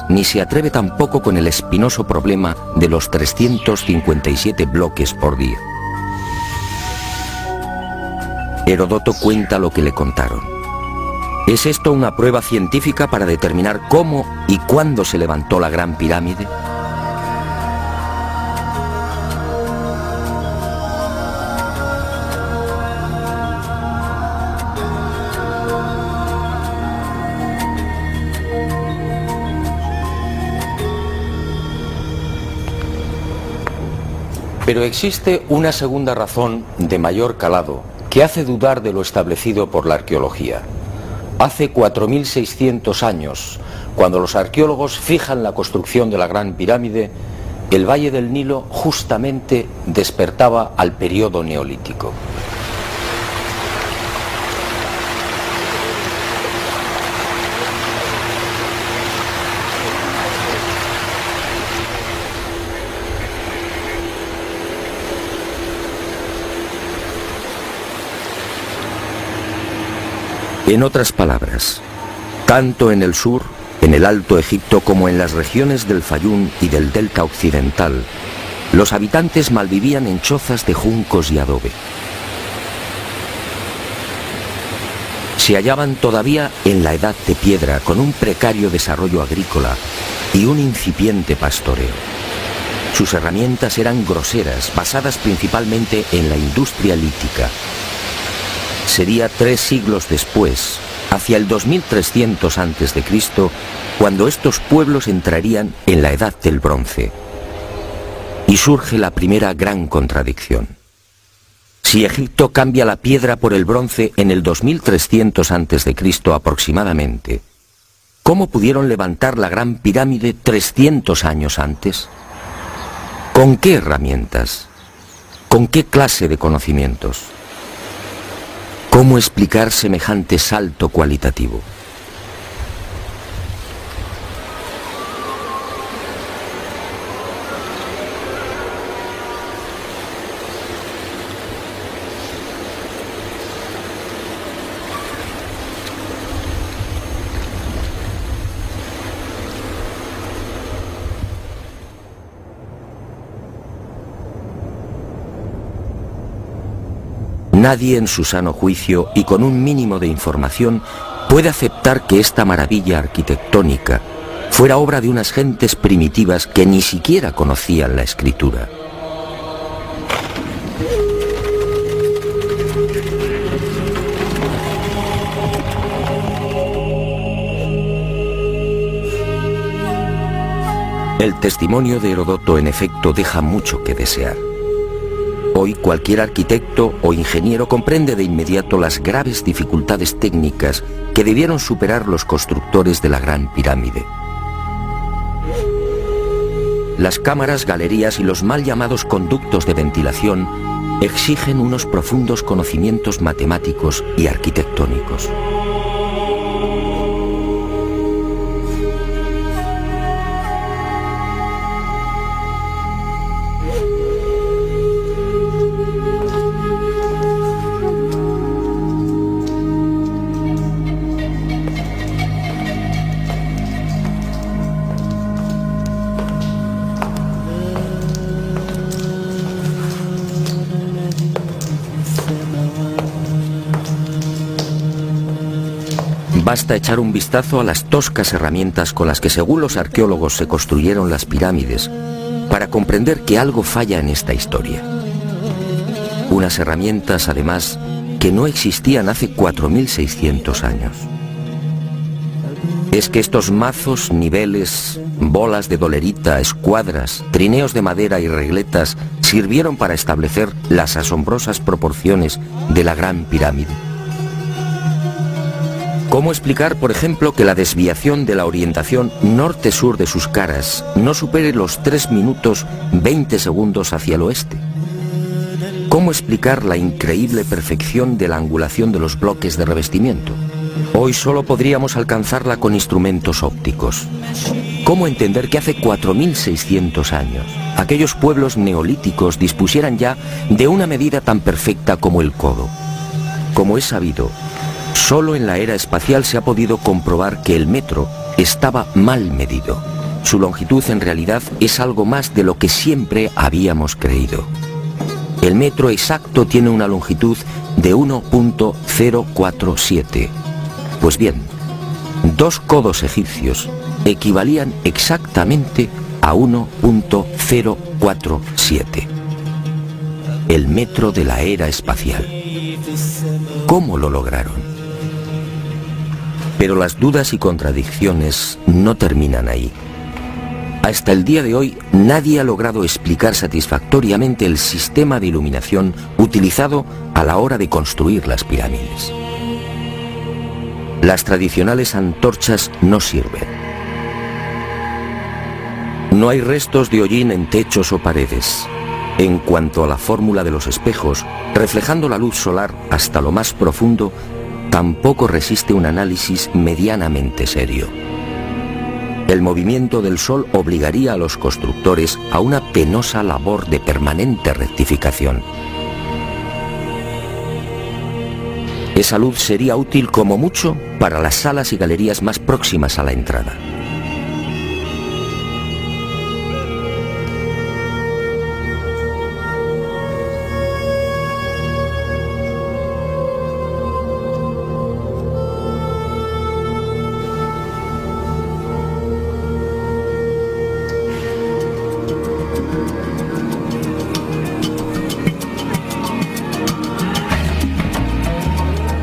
ni se atreve tampoco con el espinoso problema de los 357 bloques por día. Heródoto cuenta lo que le contaron. ¿Es esto una prueba científica para determinar cómo y cuándo se levantó la Gran Pirámide? Pero existe una segunda razón de mayor calado que hace dudar de lo establecido por la arqueología. Hace 4.600 años, cuando los arqueólogos fijan la construcción de la Gran Pirámide, el Valle del Nilo justamente despertaba al periodo neolítico. En otras palabras, tanto en el sur, en el Alto Egipto, como en las regiones del Fayum y del Delta Occidental, los habitantes malvivían en chozas de juncos y adobe. Se hallaban todavía en la Edad de Piedra, con un precario desarrollo agrícola y un incipiente pastoreo. Sus herramientas eran groseras, basadas principalmente en la industria lítica. Sería 3 siglos después, hacia el 2300 a.C., cuando estos pueblos entrarían en la Edad del Bronce. Y surge la primera gran contradicción. Si Egipto cambia la piedra por el bronce en el 2300 a.C. aproximadamente, ¿cómo pudieron levantar la Gran Pirámide 300 años antes? ¿Con qué herramientas? ¿Con qué clase de conocimientos? ¿Cómo explicar semejante salto cualitativo? Nadie en su sano juicio y con un mínimo de información puede aceptar que esta maravilla arquitectónica fuera obra de unas gentes primitivas que ni siquiera conocían la escritura. El testimonio de Heródoto, en efecto, deja mucho que desear. Hoy cualquier arquitecto o ingeniero comprende de inmediato las graves dificultades técnicas que debieron superar los constructores de la Gran Pirámide. Las cámaras, galerías y los mal llamados conductos de ventilación exigen unos profundos conocimientos matemáticos y arquitectónicos. Basta echar un vistazo a las toscas herramientas con las que, según los arqueólogos, se construyeron las pirámides para comprender que algo falla en esta historia. Unas herramientas, además, que no existían hace 4.600 años. Es que estos mazos, niveles, bolas de dolerita, escuadras, trineos de madera y regletas sirvieron para establecer las asombrosas proporciones de la Gran Pirámide. ¿Cómo explicar, por ejemplo, que la desviación de la orientación norte-sur de sus caras no supere los 3 minutos 20 segundos hacia el oeste? ¿Cómo explicar la increíble perfección de la angulación de los bloques de revestimiento? Hoy solo podríamos alcanzarla con instrumentos ópticos. ¿Cómo entender que hace 4.600 años aquellos pueblos neolíticos dispusieran ya de una medida tan perfecta como el codo? Como es sabido, solo en la era espacial se ha podido comprobar que el metro estaba mal medido. Su longitud en realidad es algo más de lo que siempre habíamos creído. El metro exacto tiene una longitud de 1.047. Pues bien, 2 codos egipcios equivalían exactamente a 1.047. El metro de la era espacial. ¿Cómo lo lograron? Pero las dudas y contradicciones no terminan ahí. Hasta el día de hoy, nadie ha logrado explicar satisfactoriamente el sistema de iluminación utilizado a la hora de construir las pirámides. Las tradicionales antorchas no sirven. No hay restos de hollín en techos o paredes. En cuanto a la fórmula de los espejos, reflejando la luz solar hasta lo más profundo, tampoco resiste un análisis medianamente serio. El movimiento del Sol obligaría a los constructores a una penosa labor de permanente rectificación. Esa luz sería útil como mucho para las salas y galerías más próximas a la entrada.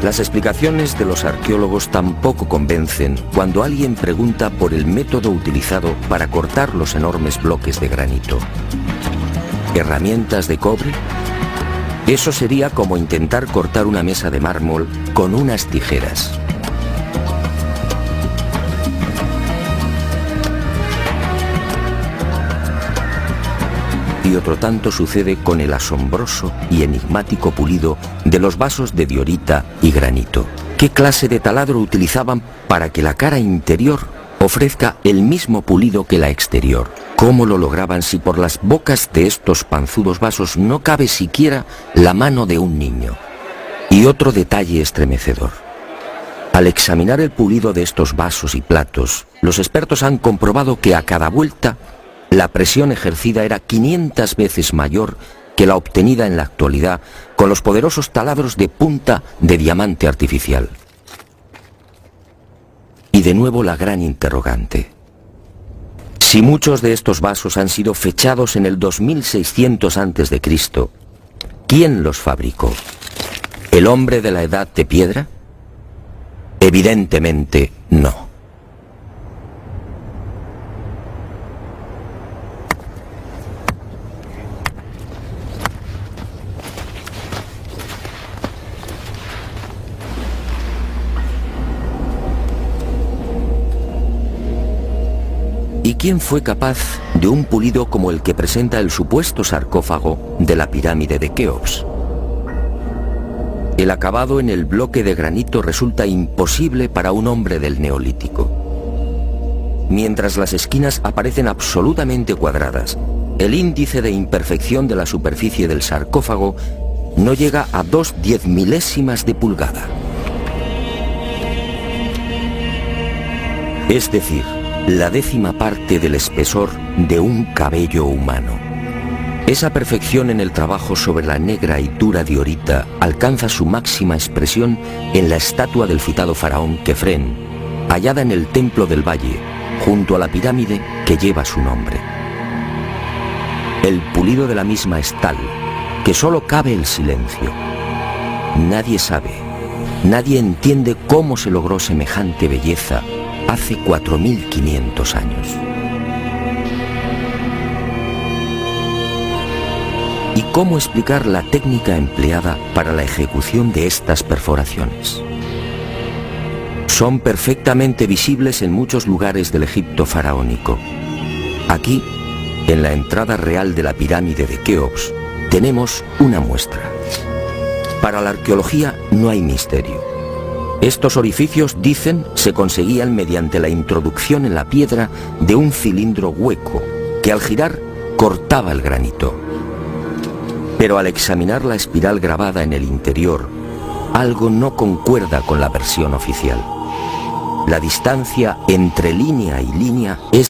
Las explicaciones de los arqueólogos tampoco convencen cuando alguien pregunta por el método utilizado para cortar los enormes bloques de granito. ¿Herramientas de cobre? Eso sería como intentar cortar una mesa de mármol con unas tijeras. Y otro tanto sucede con el asombroso y enigmático pulido de los vasos de diorita y granito. ¿Qué clase de taladro utilizaban para que la cara interior ofrezca el mismo pulido que la exterior? ¿Cómo lo lograban si por las bocas de estos panzudos vasos no cabe siquiera la mano de un niño? Y otro detalle estremecedor. Al examinar el pulido de estos vasos y platos, los expertos han comprobado que a cada vuelta la presión ejercida era 500 veces mayor que la obtenida en la actualidad con los poderosos taladros de punta de diamante artificial. Y de nuevo la gran interrogante. Si muchos de estos vasos han sido fechados en el 2600 a.C., ¿quién los fabricó? ¿El hombre de la edad de piedra? Evidentemente no. ¿Y quién fue capaz de un pulido como el que presenta el supuesto sarcófago de la pirámide de Keops? El acabado en el bloque de granito resulta imposible para un hombre del Neolítico. Mientras las esquinas aparecen absolutamente cuadradas, el índice de imperfección de la superficie del sarcófago no llega a 2/10 milésimas de pulgada. Es decir, la 10ª parte del espesor de un cabello humano. Esa perfección en el trabajo sobre la negra y dura diorita alcanza su máxima expresión en la estatua del citado faraón Kefren, hallada en el Templo del Valle, junto a la pirámide que lleva su nombre. El pulido de la misma es tal que solo cabe el silencio. Nadie sabe, nadie entiende cómo se logró semejante belleza hace 4500 años. ¿Y cómo explicar la técnica empleada para la ejecución de estas perforaciones? Son perfectamente visibles en muchos lugares del Egipto faraónico. Aquí, en la entrada real de la pirámide de Keops, tenemos una muestra. Para la arqueología no hay misterio. Estos orificios, dicen, se conseguían mediante la introducción en la piedra de un cilindro hueco que al girar cortaba el granito. Pero al examinar la espiral grabada en el interior, algo no concuerda con la versión oficial. La distancia entre línea y línea es